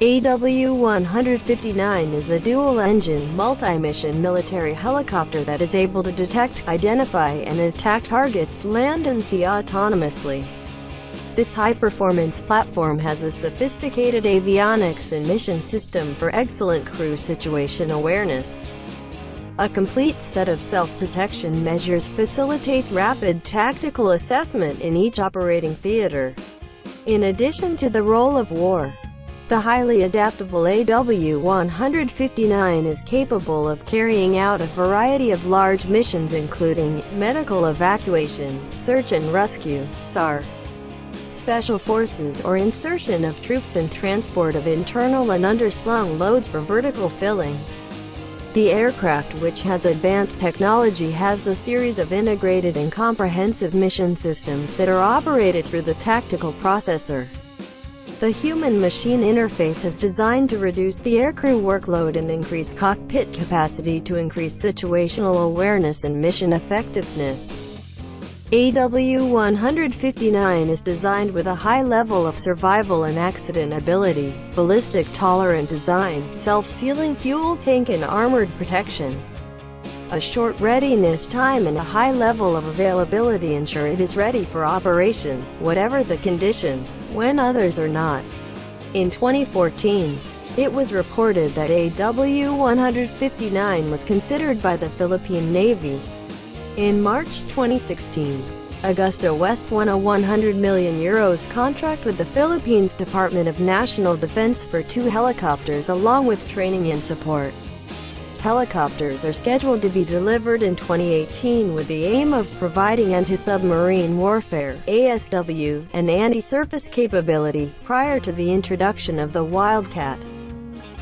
AW-159 is a dual-engine, multi-mission military helicopter that is able to detect, identify, and attack targets land and sea autonomously. This high-performance platform has a sophisticated avionics and mission system for excellent crew situation awareness. A complete set of self-protection measures facilitates rapid tactical assessment in each operating theater. In addition to the role of war, the highly adaptable AW-159 is capable of carrying out a variety of large missions including medical evacuation, search and rescue, SAR, special forces or insertion of troops and transport of internal and underslung loads for vertical filling. The aircraft, which has advanced technology, has a series of integrated and comprehensive mission systems that are operated through the tactical processor. The human-machine interface is designed to reduce the aircrew workload and increase cockpit capacity to increase situational awareness and mission effectiveness. AW-159 is designed with a high level of survival and accident ability, ballistic-tolerant design, self-sealing fuel tank and armored protection. A short readiness time and a high level of availability ensure it is ready for operation, whatever the conditions, when others are not. In 2014, it was reported that AW-159 was considered by the Philippine Navy. In March 2016, AgustAWest won a €100 million contract with the Philippines Department of National Defense for 2 helicopters along with training and support. Helicopters are scheduled to be delivered in 2018 with the aim of providing anti-submarine warfare (ASW) and anti-surface capability, prior to the introduction of the Wildcat.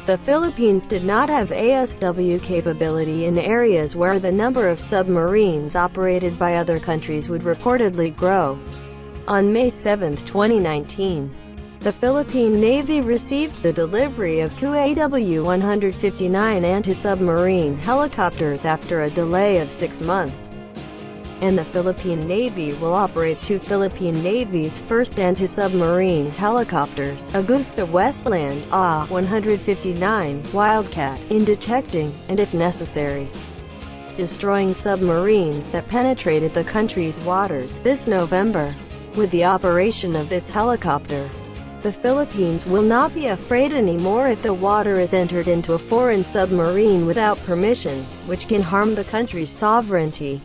The Philippines did not have ASW capability in areas where the number of submarines operated by other countries would reportedly grow. On May 7, 2019, the Philippine Navy received the delivery of 2 AW-159 anti-submarine helicopters after a delay of 6 months. And the Philippine Navy will operate 2 Philippine Navy's first anti-submarine helicopters, AgustAWestland AW-159 Wildcat, in detecting, and if necessary, destroying submarines that penetrated the country's waters this November. With the operation of this helicopter, the Philippines will not be afraid anymore if the water is entered into a foreign submarine without permission, which can harm the country's sovereignty.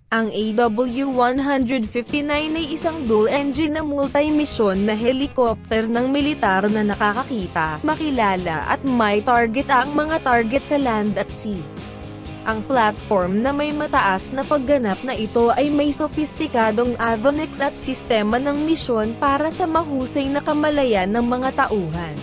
Ang AW-159 ay isang dual-engine na multi-mission na helicopter ng militar na nakakakita, makilala at may target ang mga target sa land at sea. Ang platform na may mataas na pagganap na ito ay may sopistikadong avionics at sistema ng misyon para sa mahusay na kamalayan ng mga tauhan.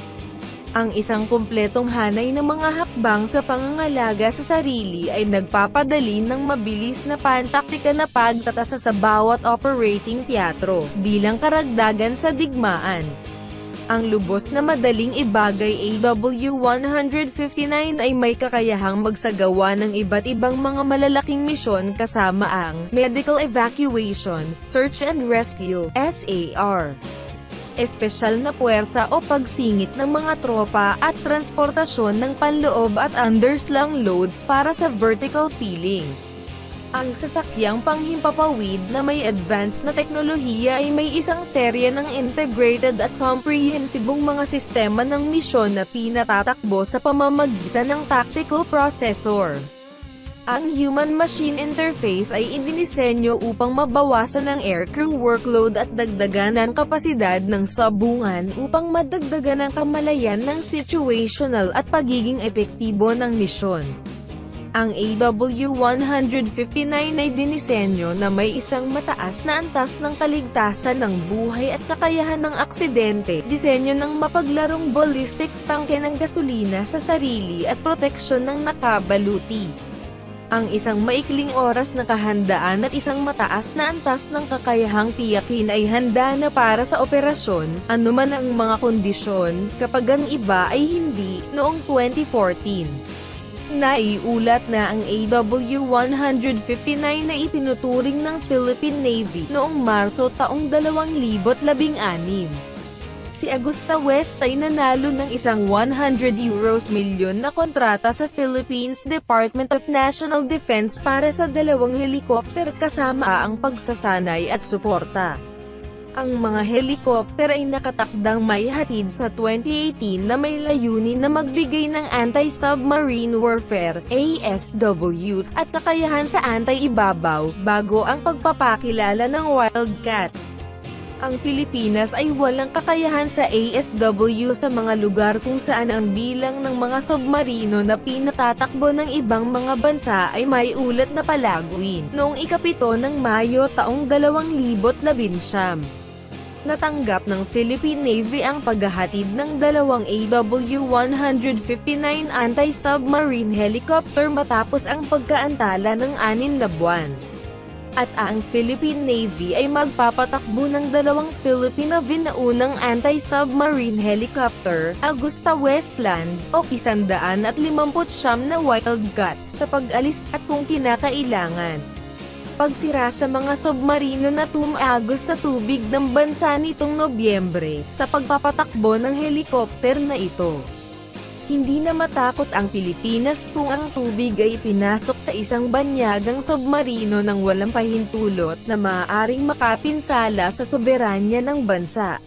Ang isang kumpletong hanay ng mga hakbang sa pangangalaga sa sarili ay nagpapadali ng mabilis na pantaktika na pagtatasa sa bawat operating teatro, bilang karagdagan sa digmaan. Ang lubos na madaling ibagay AW-159 ay may kakayahang magsagawa ng iba't ibang mga malalaking misyon kasama ang medical evacuation, search and rescue, SAR. Espesyal na puwersa o pagsingit ng mga tropa at transportasyon ng panloob at underslung loads para sa vertical filling. Ang sasakyang panghimpapawid na may advanced na teknolohiya ay may isang serye ng integrated at comprehensibong mga sistema ng misyon na pinatatakbo sa pamamagitan ng tactical processor. Ang human-machine interface ay idinisenyo upang mabawasan ang aircrew workload at dagdagan ang kapasidad ng sabungan upang madagdagan ang kamalayan ng situational at pagiging epektibo ng misyon. Ang AW-159 ay dinisenyo na may isang mataas na antas ng kaligtasan ng buhay at kakayahan ng aksidente, disenyo ng mapaglarong ballistic tangke ng gasolina sa sarili at proteksyon ng nakabaluti. Ang isang maikling oras na kahandaan at isang mataas na antas ng kakayahang tiyakin ay handa na para sa operasyon, anuman ang mga kondisyon, kapag ang iba ay hindi. Noong 2014, naiulat na ang AW-159 na itinuturing ng Philippine Navy noong Marso taong 2016. Si AgustaWest ay nanalo ng isang €100 milyon na kontrata sa Philippines Department of National Defense para sa 2 helikopter kasama ang pagsasanay at suporta. Ang mga helikopter ay nakatakdang may hatid sa 2018 na may layunin na magbigay ng anti-submarine warfare, ASW, at kakayahan sa anti-ibabaw, bago ang pagpapakilala ng wildcat. Ang Pilipinas ay walang kakayahan sa ASW sa mga lugar kung saan ang bilang ng mga submarino na pinatatakbo ng ibang mga bansa ay may ulat na palaguin. Noong ika-7 ng Mayo taong 2019, natanggap ng Philippine Navy ang paghahatid ng 2 AW-159 anti-submarine helicopter matapos ang pagkaantala ng 6 na buwan. At ang Philippine Navy ay magpapatakbo ng 2 Filipino-vinaunang anti-submarine helicopter, Agustawestland, o 159 na wildcat, sa pag-alis at kung kinakailangan. Pagsira sa mga submarino na tumaagos sa tubig ng bansa nitong Nobyembre, sa pagpapatakbo ng helicopter na ito. Hindi na matakot ang Pilipinas kung ang tubig ay pinasok sa isang banyagang submarino ng walang pahintulot na maaaring makapinsala sa soberanya ng bansa.